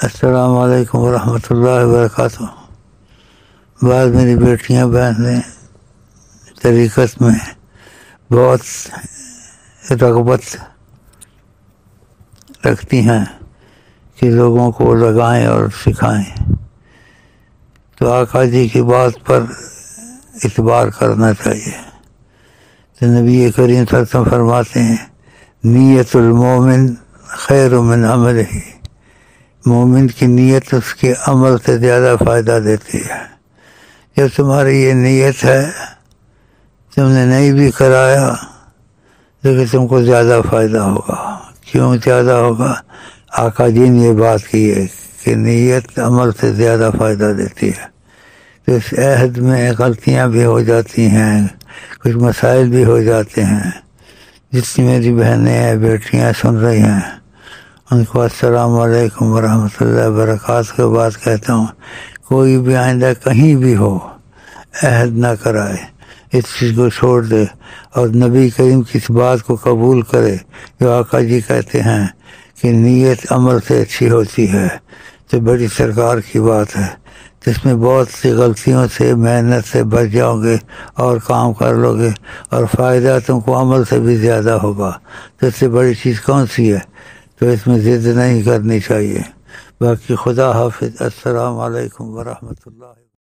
السلام علیکم ورحمۃ اللہ وبرکاتہ۔ بعض میری بیٹیاں بہنیں طریقت میں بہت رغبت رکھتی ہیں کہ لوگوں کو لگائیں اور سکھائیں، تو آقا جی کی بات پر اعتبار کرنا چاہیے۔ تو نبی کریم صلی اللہ علیہ وسلم فرماتے ہیں نیت المومن خیر من عملہ، مومن کی نیت اس کے عمل سے زیادہ فائدہ دیتی ہے۔ جب تمہاری یہ نیت ہے، تم نے نہیں بھی کرایا لیکن تم کو زیادہ فائدہ ہوگا۔ کیوں زیادہ ہوگا؟ آقا جی نے یہ بات کی ہے کہ نیت عمل سے زیادہ فائدہ دیتی ہے۔ تو اس عہد میں غلطیاں بھی ہو جاتی ہیں، کچھ مسائل بھی ہو جاتے ہیں۔ جتنی میری بہنیں ہیں، بیٹیاں سن رہی ہیں، ان کو السلام علیکم ورحمۃ اللہ وبرکاتہ کے بعد کہتا ہوں، کوئی بھی آئندہ کہیں بھی ہو عہد نہ کرائے، اس چیز کو چھوڑ دے اور نبی کریم کی اس بات کو قبول کرے جو آقا جی کہتے ہیں کہ نیت عمل سے اچھی ہوتی ہے۔ تو بڑی سرکار کی بات ہے، جس میں بہت سی غلطیوں سے محنت سے بچ جاؤ گے اور کام کر لو گے، اور فائدہ تم کو عمل سے بھی زیادہ ہوگا۔ تو اس سے بڑی چیز کون سی ہے؟ تو اس میں ضد نہیں کرنی چاہیے۔ باقی خدا حافظ، السلام علیکم ورحمۃ اللہ۔